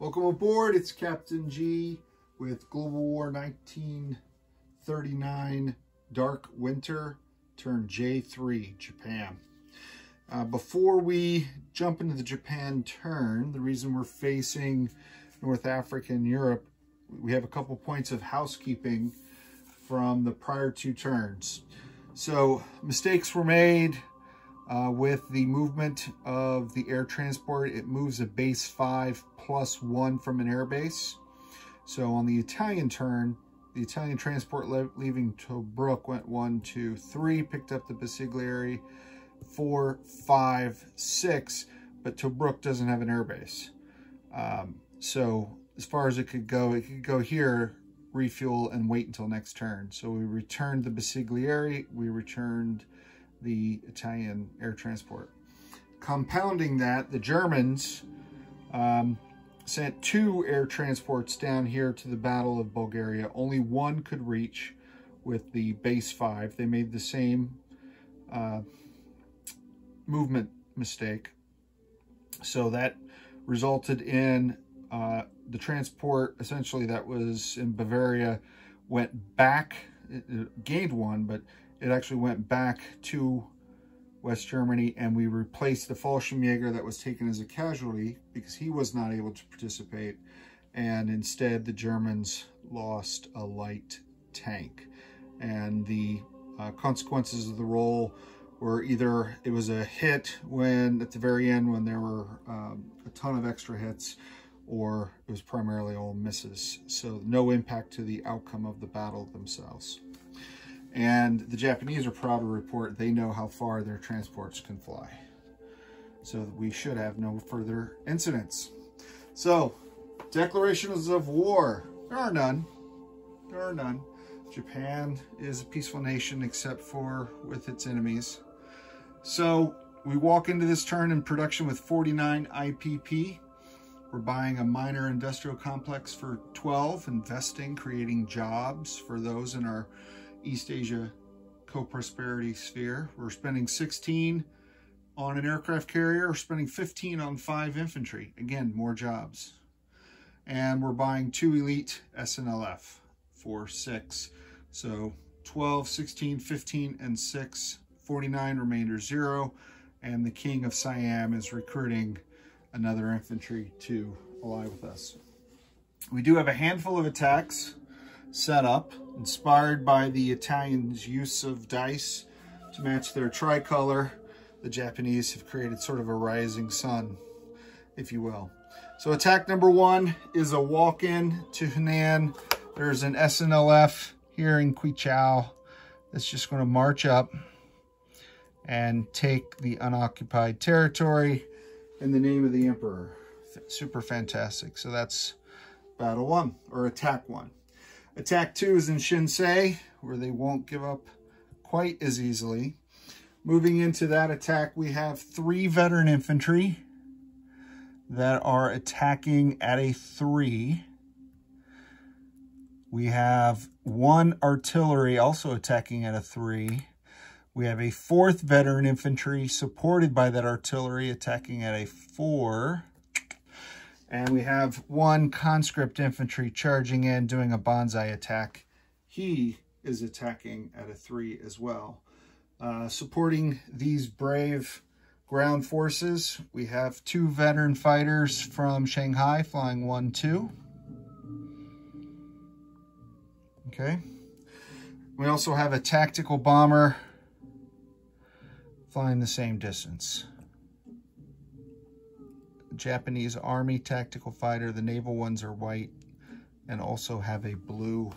Welcome aboard, it's Captain G with Global War 1939 Dark Winter, turn J3, Japan. Before we jump into the Japan turn, the reason we're facing North Africa and Europe, we have a couple points of housekeeping from the prior two turns. So mistakes were made with the movement of the air transport. It moves a base 5+1 from an air base. So on the Italian turn, the Italian transport leaving Tobruk went 1, 2, 3, picked up the Basigliere, 4, 5, 6, but Tobruk doesn't have an air base. So as far as it could go here, refuel and wait until next turn. So we returned the Basigliere, we returned the Italian air transport. Compounding that, the Germans sent 2 air transports down here to the Battle of Bulgaria. Only one could reach with the base 5. They made the same movement mistake. So that resulted in the transport, essentially, that was in Bavaria, went back. It gained 1, but it actually went back to West Germany, and we replaced the Fallschirmjäger that was taken as a casualty because he was not able to participate, and instead the Germans lost a light tank. And the consequences of the roll were either it was a hit when at the very end when there were a ton of extra hits, or it was primarily all misses. So no impact to the outcome of the battle themselves. And the Japanese are proud to report they know how far their transports can fly. So we should have no further incidents. So, declarations of war. There are none. There are none. Japan is a peaceful nation except for with its enemies. So we walk into this turn in production with 49 IPP. We're buying a minor industrial complex for 12, investing, creating jobs for those in our East Asia co-prosperity sphere. We're spending 16 on an aircraft carrier. We're spending 15 on 5 infantry. Again, more jobs. And we're buying 2 elite SNLF for 6. So 12, 16, 15, and 6. 49, remainder 0. And the King of Siam is recruiting another infantry to ally with us. We do have a handful of attacks set up, inspired by the Italians' use of dice to match their tricolor. The Japanese have created sort of a rising sun, if you will. So attack number 1 is a walk-in to Hunan. There's an SNLF here in Quichao that's just going to march up and take the unoccupied territory in the name of the Emperor. Super fantastic. So that's battle 1, or attack 1. Attack 2 is in Shinsei, where they won't give up quite as easily. Moving into that attack, we have 3 veteran infantry that are attacking at a 3. We have 1 artillery also attacking at a 3. We have a 4th veteran infantry supported by that artillery attacking at a 4. And we have 1 conscript infantry charging in, doing a bonsai attack. He is attacking at a 3 as well. Supporting these brave ground forces, we have 2 veteran fighters from Shanghai flying 1, 2. Okay. We also have a tactical bomber flying the same distance. Japanese Army tactical fighter. The naval ones are white and also have a blue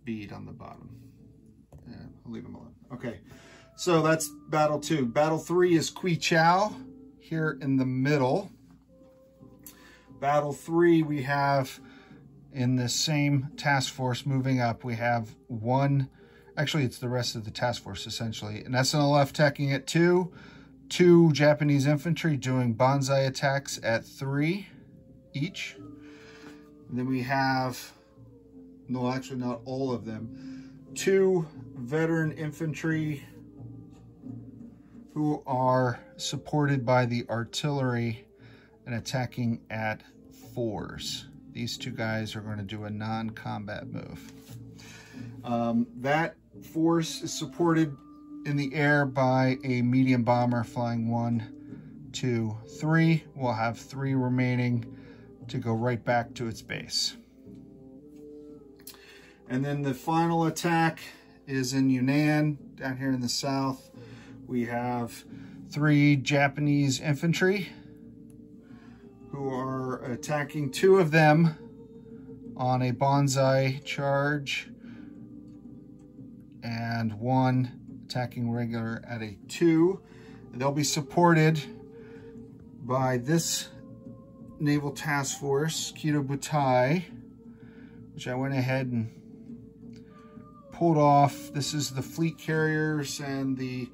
bead on the bottom. Yeah, I'll leave them alone. Okay, so that's battle 2. Battle 3 is Quichao here in the middle. Battle 3 we have in the same task force moving up. We have 1, actually it's the rest of the task force essentially. An SNLF attacking at 2. 2 Japanese infantry doing bonsai attacks at 3 each. And then we have, no, actually not all of them, 2 veteran infantry who are supported by the artillery and attacking at 4s. These two guys are going to do a non-combat move. That force is supported in the air by a medium bomber flying 1, 2, 3. We'll have 3 remaining to go right back to its base. And then the final attack is in Yunnan, down here in the south. We have 3 Japanese infantry who are attacking 2 of them on a bonsai charge, and 1 attacking regular at a 2. They'll be supported by this Naval Task Force, GW39, which I went ahead and pulled off. This is the fleet carriers and the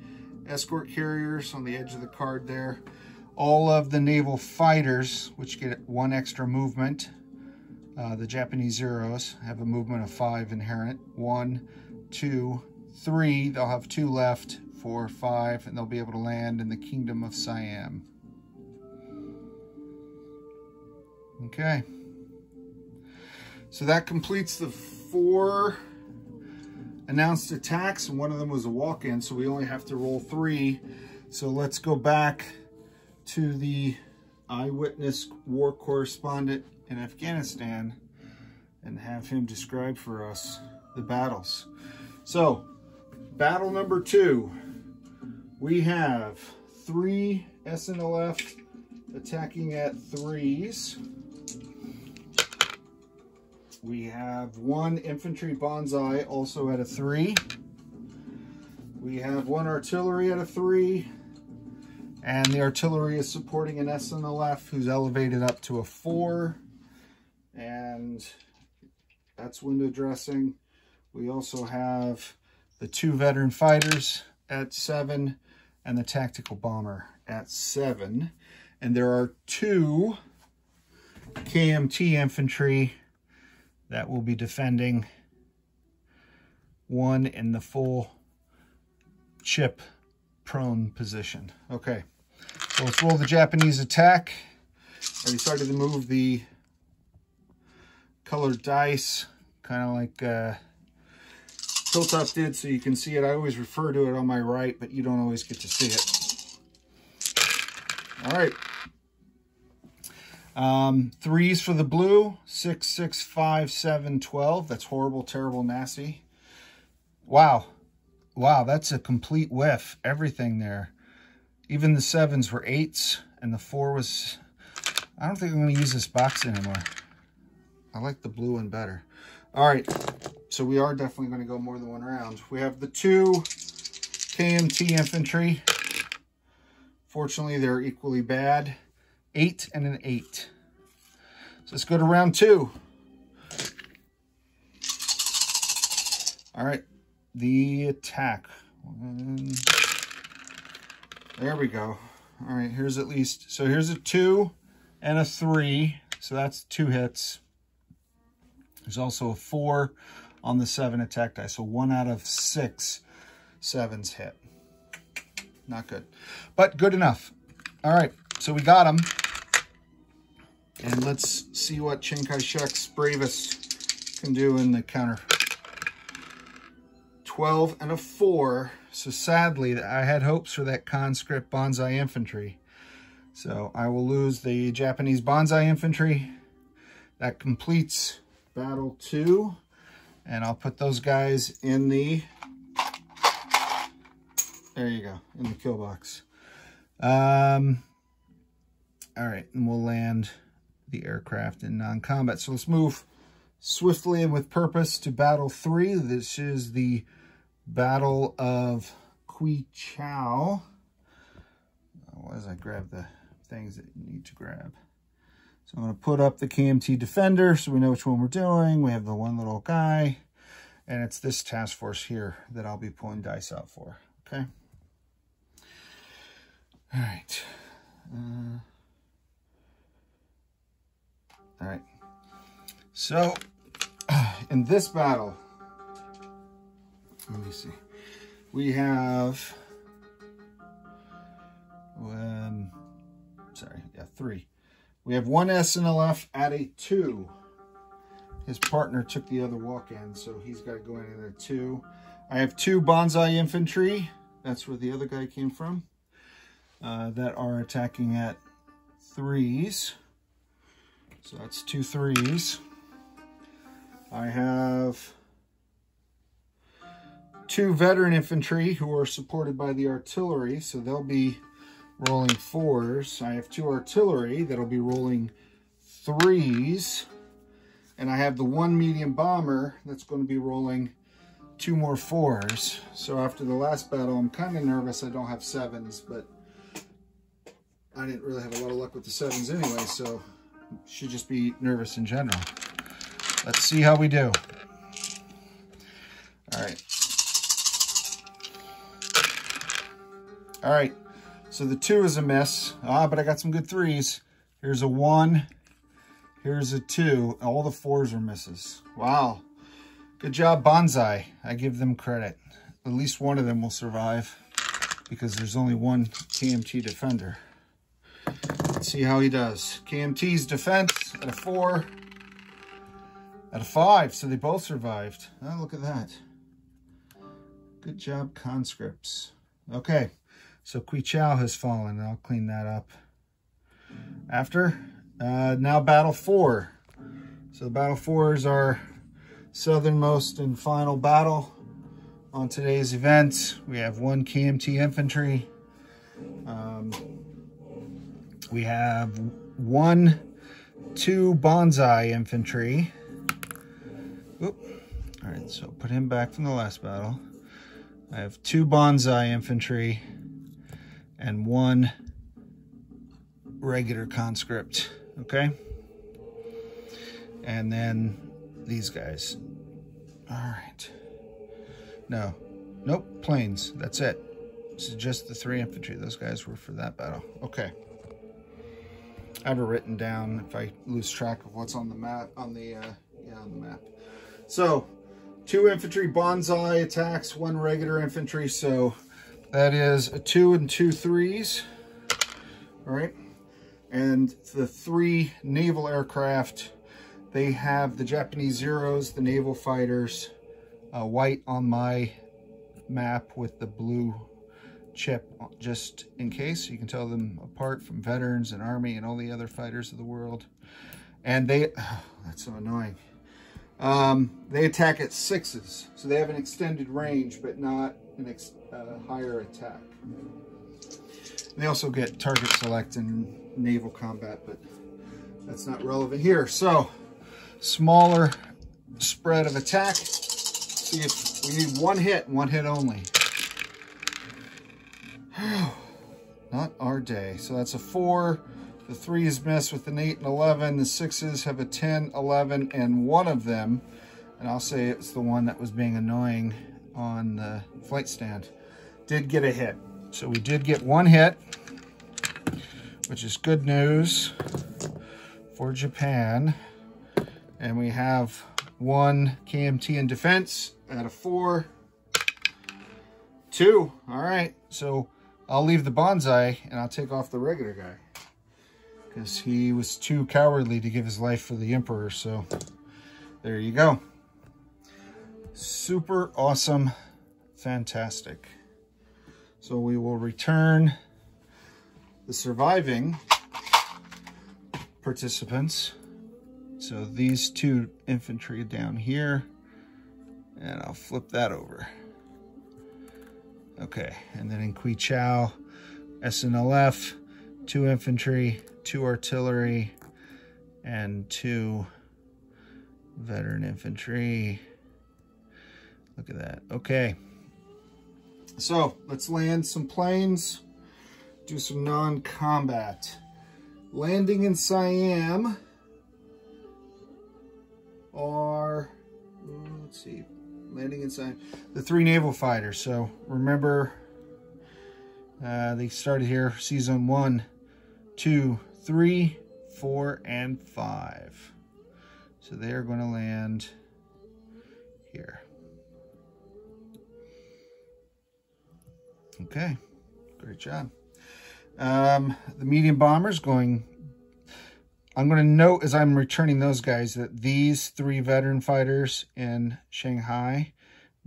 escort carriers on the edge of the card there. All of the naval fighters, which get 1 extra movement. The Japanese Zeros have a movement of 5 inherent. 1, 2, 3. They'll have 2 left, 4, 5, and they'll be able to land in the Kingdom of Siam. Okay. So that completes the 4 announced attacks, and one of them was a walk-in, so we only have to roll 3. So let's go back to the eyewitness war correspondent in Afghanistan and have him describe for us the battles. So, battle number 2, we have 3 SNLF attacking at 3s. We have 1 infantry bonsai also at a 3. We have 1 artillery at a 3. And the artillery is supporting an SNLF who's elevated up to a 4. And that's window dressing. We also have the 2 veteran fighters at 7 and the tactical bomber at 7. And there are 2 KMT infantry that will be defending, 1 in the full chip prone position. Okay, so let's roll the Japanese attack. I decided to move the colored dice, kind of like Hilltop did, so you can see it. I always refer to it on my right, but you don't always get to see it. All right. 3s for the blue, 6, 6, 5, 7, 12. That's horrible, terrible, nasty. Wow. Wow, that's a complete whiff. Everything there. Even the 7s were 8s, and the 4 was... I don't think I'm going to use this box anymore. I like the blue one better. All right, so we are definitely going to go more than 1 round. We have the 2 KMT infantry. Fortunately, they're equally bad. 8 and an 8. So let's go to round 2. All right, the attack. There we go. All right, here's at least, so here's a 2 and a 3. So that's 2 hits. There's also a 4 on the 7 attack die. So 1 out of 6 7s hit. Not good, but good enough. All right, so we got them. And let's see what Chiang Kai-shek's bravest can do in the counter. 12 and a 4. So sadly, I had hopes for that conscript bonsai infantry. So I will lose the Japanese bonsai infantry. That completes battle 2. And I'll put those guys in the... There you go, in the kill box. All right, and we'll land the aircraft in non-combat. So let's move swiftly and with purpose to battle 3. This is the Battle of Kui Chau. Why does I grab the things that you need to grab? So I'm going to put up the KMT Defender so we know which one we're doing. We have the 1 little guy, and it's this task force here that I'll be pulling dice out for. Okay. All right. All right. So in this battle, let me see. We have, 3. We have one SNLF at a 2. His partner took the other walk-in, so he's got to go in at a 2. I have 2 Bonsai Infantry. That's where the other guy came from. That are attacking at 3s. So that's 2 3s. I have 2 Veteran Infantry who are supported by the artillery, so they'll be rolling 4s. I have 2 artillery that'll be rolling 3s. And I have the 1 medium bomber that's going to be rolling 2 more 4s. So after the last battle, I'm kind of nervous I don't have 7s, but I didn't really have a lot of luck with the 7s anyway, so should just be nervous in general. Let's see how we do. All right, so the 2 is a miss. But I got some good 3s. Here's a 1. Here's a 2. All the 4s are misses. Wow. Good job, Bonsai. I give them credit. At least one of them will survive because there's only one KMT defender. Let's see how he does. KMT's defense at a 4. At a 5, so they both survived. Oh, look at that. Good job, conscripts. Okay, so Kui Chao has fallen. I'll clean that up after. Now battle 4. So battle 4 is our southernmost and final battle on today's event. We have 1 KMT infantry. We have 2 Bonsai infantry. Oop. All right, so put him back from the last battle. I have 2 Bonsai infantry and 1 regular conscript. Okay, and then these guys. All right. Nope, planes. That's it. This is just the 3 infantry. Those guys were for that battle. Okay. I have it written down if I lose track of what's on the map. On the map. So, 2 infantry Bonsai attacks, 1 regular infantry. So that is a 2 and 2 3s. All right. And the 3 naval aircraft, they have the Japanese Zeros, the naval fighters, white on my map with the blue chip, just in case. You can tell them apart from veterans and Army and all the other fighters of the world. And they, that's so annoying. They attack at 6s. So they have an extended range, but not an higher attack. They also get target select in naval combat, but that's not relevant here. So, smaller spread of attack. See if we need 1 hit and 1 hit only. Not our day. So that's a 4. The 3s miss with an 8 and 11. The 6s have a 10, 11, and 1 of them. And I'll say it's the one that was being annoying on the flight stand. Did get a hit. So we did get 1 hit, which is good news for Japan. And we have 1 KMT in defense at a 4. 2. All right. So I'll leave the Bonsai and I'll take off the regular guy because he was too cowardly to give his life for the Emperor. So there you go. Super awesome. Fantastic. So we will return the surviving participants. So these 2 infantry down here, and I'll flip that over. Okay, and then in Kui Chao, SNLF, 2 infantry, 2 artillery, and 2 veteran infantry. Look at that. Okay. So let's land some planes, do some non-combat. Landing in Siam are, let's see, landing in Siam, the 3 naval fighters. So remember, they started here, season 1, 2, 3, 4, and 5. So they are going to land here. Okay, great job. The medium bombers going I'm going to note as I'm returning those guys that these 3 veteran fighters in Shanghai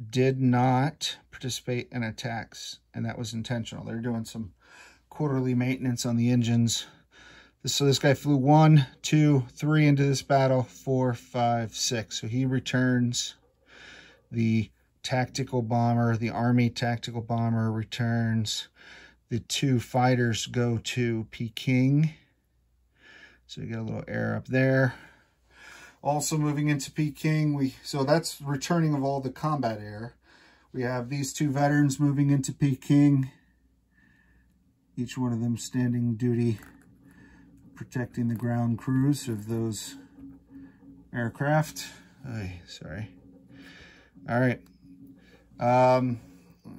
did not participate in attacks, and that was intentional. They're doing some quarterly maintenance on the engines. So this guy flew 1, 2, 3 into this battle, 4, 5, 6. So he returns. The tactical bomber, the Army tactical bomber returns. The 2 fighters go to Peking. So you get a little air up there. Also moving into Peking, so that's returning of all the combat air. We have these 2 veterans moving into Peking. Each one of them standing duty, protecting the ground crews of those aircraft. Sorry. All right.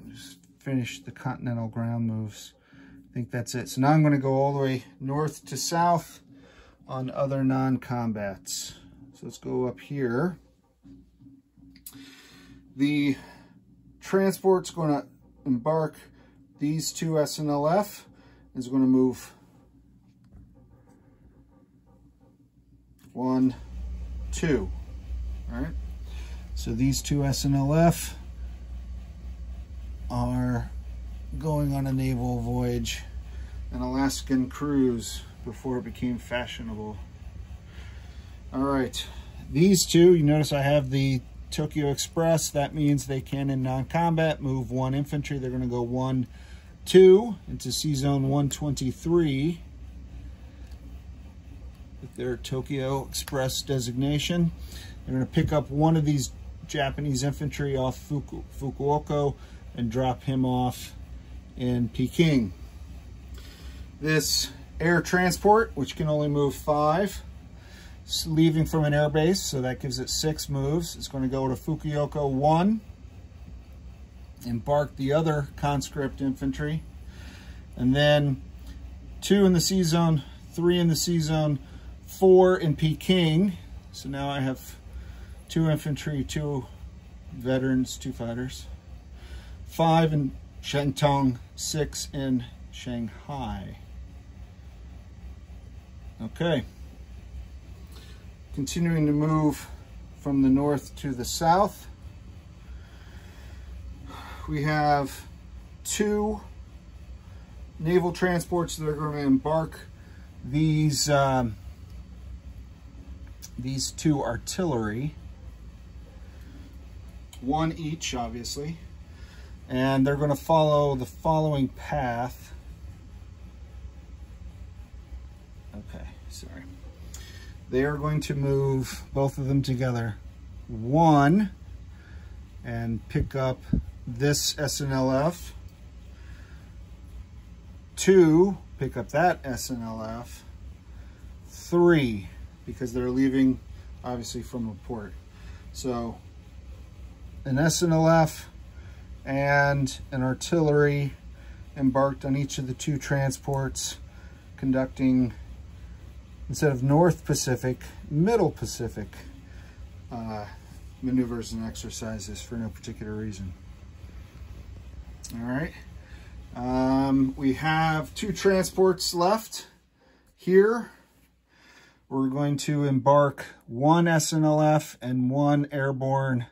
Just finish the continental ground moves. I think that's it. So now I'm going to go all the way north to south on other non-combats. So let's go up here. The transport's going to embark these 2 SNLF. Is going to move 1, 2. All right. So these 2 SNLF are going on a naval voyage, an Alaskan cruise before it became fashionable. All right, these 2, you notice I have the Tokyo Express. That means they can, in non-combat, move 1 infantry. They're going to go 1, 2 into Sea Zone 123 with their Tokyo Express designation. They're going to pick up 1 of these Japanese infantry off Fukuoka and drop him off in Peking. This air transport, which can only move 5, leaving from an air base, so that gives it 6 moves. It's going to go to Fukuoka 1, embark the other conscript infantry, and then 2 in the Sea Zone, 3 in the Sea Zone, 4 in Peking. So now I have 2 infantry, 2 veterans, 2 fighters, 5 in Shantung, 6 in Shanghai. Okay. Continuing to move from the north to the south, we have 2 naval transports that are going to embark these 2 artillery, 1 each, obviously, and they're going to follow the following path. Okay, sorry. They are going to move both of them together. 1, and pick up this SNLF. 2, pick up that SNLF. 3, because they're leaving, obviously, from a port. So, an SNLF and an artillery embarked on each of the 2 transports, conducting, instead of North Pacific, Middle Pacific maneuvers and exercises for no particular reason. All right. We have 2 transports left here. We're going to embark 1 SNLF and 1 airborne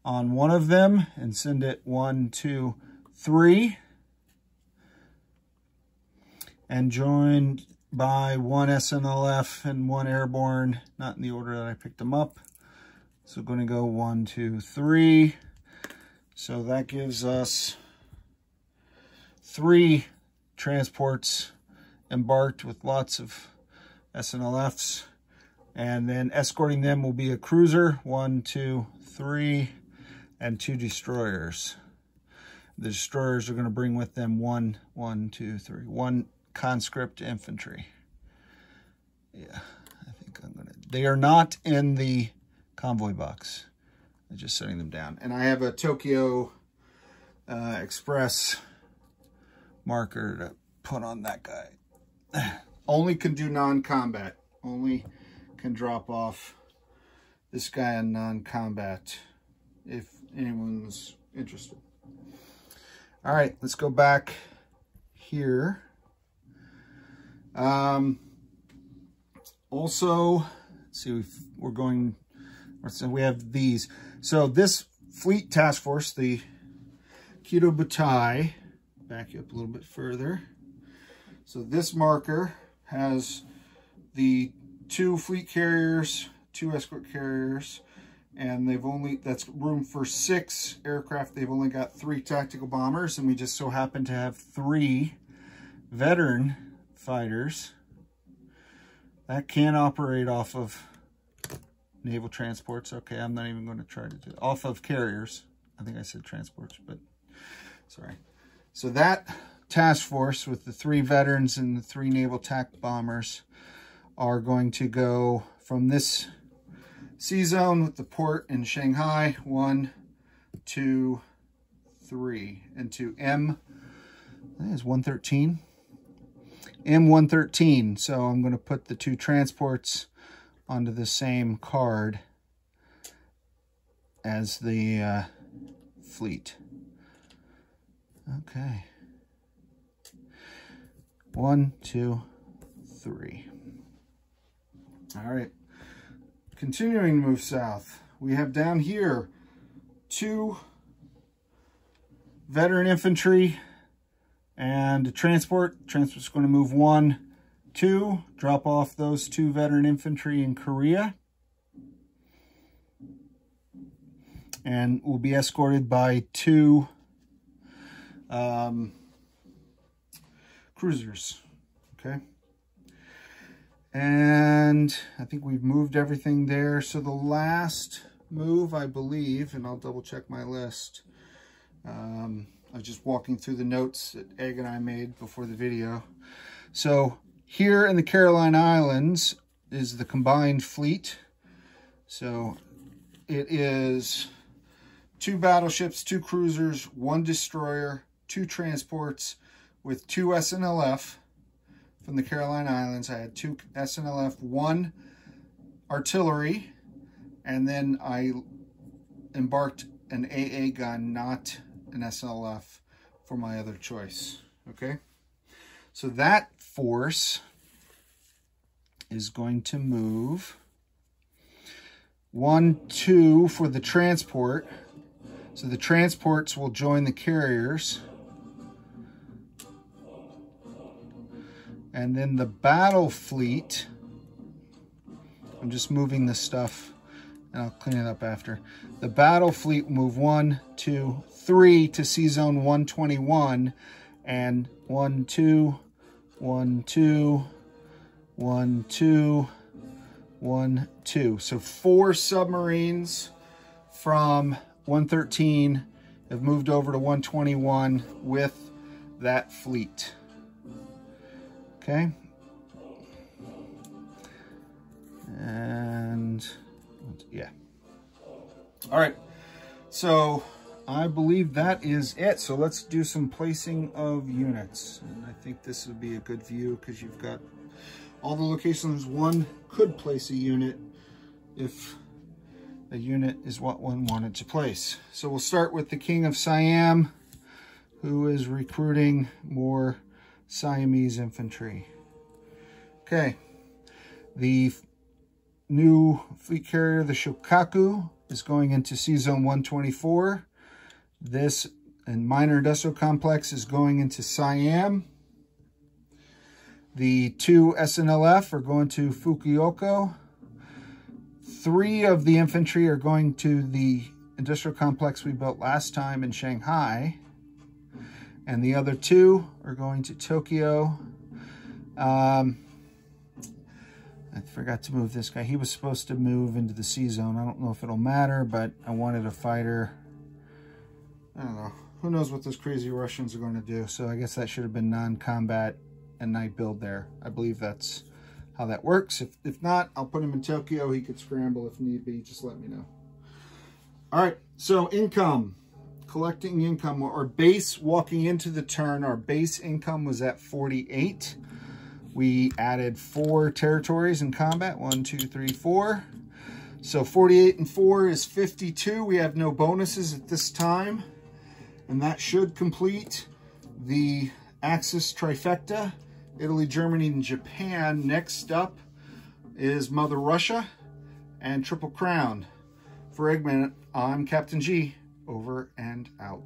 on one of them and send it 1, 2, 3. And joined by 1 SNLF and 1 airborne, not in the order that I picked them up. So going to go 1, 2, 3. So that gives us 3 transports embarked with lots of SNLFs, and then escorting them will be a cruiser, 1, 2, 3, and 2 destroyers. The destroyers are going to bring with them 1, 2, 3, 1 conscript infantry. Yeah, I think I'm going to... They are not in the convoy box. I'm just setting them down. And I have a Tokyo Express marker to put on that guy. Only can do non-combat. Only can drop off this guy on non-combat if anyone's interested. All right, let's go back here. Also, let's see, we're going, so we have these. So this fleet task force, the GW39, back you up a little bit further. So this marker has the 2 fleet carriers, 2 escort carriers, and that's room for 6 aircraft. They've only got 3 tactical bombers, and we just so happen to have 3 veteran fighters that can operate off of naval transports. Okay, I'm not even going to try to do it. Off of carriers. I think I said transports, but sorry. So that task force with the 3 veterans and the 3 naval attack bombers are going to go from this sea zone with the port in Shanghai, 1, 2, 3, into M, I think it's 113. M113. So I'm going to put the 2 transports onto the same card as the fleet. Okay. 1, 2, 3. All right. Continuing to move south, we have down here 2 veteran infantry and a transport. Transport's going to move 1, 2, drop off those 2 veteran infantry in Korea, and will be escorted by 2 cruisers. Okay. And I think we've moved everything there. So the last move, I believe, and I'll double check my list. I was just walking through the notes that Egg and I made before the video. So here in the Carolina Islands is the combined fleet. So it is 2 battleships, 2 cruisers, 1 destroyer, 2 transports with 2 SNLF. From the Carolina Islands, I had 2 SNLF, 1 artillery, and then I embarked an AA gun, not an SNLF, for my other choice. Okay, so that force is going to move 1, 2 for the transport. So the transports will join the carriers. And then the battle fleet, I'm just moving this stuff and I'll clean it up after. The battle fleet will move 1, 2, 3 to sea zone 121, and 1, 2, 1, 2, 1, 2, 1, 2. So 4 submarines from 113 have moved over to 121 with that fleet. Okay, and yeah. All right, so I believe that is it. So let's do some placing of units. And I think this would be a good view because you've got all the locations one could place a unit if a unit is what one wanted to place. So we'll start with the King of Siam, who is recruiting more Siamese infantry. Okay, the new fleet carrier, the Shokaku, is going into Sea Zone 124. This and minor industrial complex is going into Siam. The 2 SNLF are going to Fukuoka. 3 of the infantry are going to the industrial complex we built last time in Shanghai. And the other 2 are going to Tokyo. I forgot to move this guy. He was supposed to move into the sea zone. I don't know if it'll matter, but I wanted a fighter. I don't know. Who knows what those crazy Russians are going to do. So I guess that should have been non-combat and night build there. I believe that's how that works. If not, I'll put him in Tokyo. He could scramble if need be. Just let me know. All right. So income. Collecting income, our base walking into the turn, our base income was at 48. We added 4 territories in combat, 1, 2, 3, 4. So 48 and 4 is 52. We have no bonuses at this time. And that should complete the Axis trifecta, Italy, Germany, and Japan. Next up, is Mother Russia and Triple Crown. For Eggman, I'm Captain G. Over and out.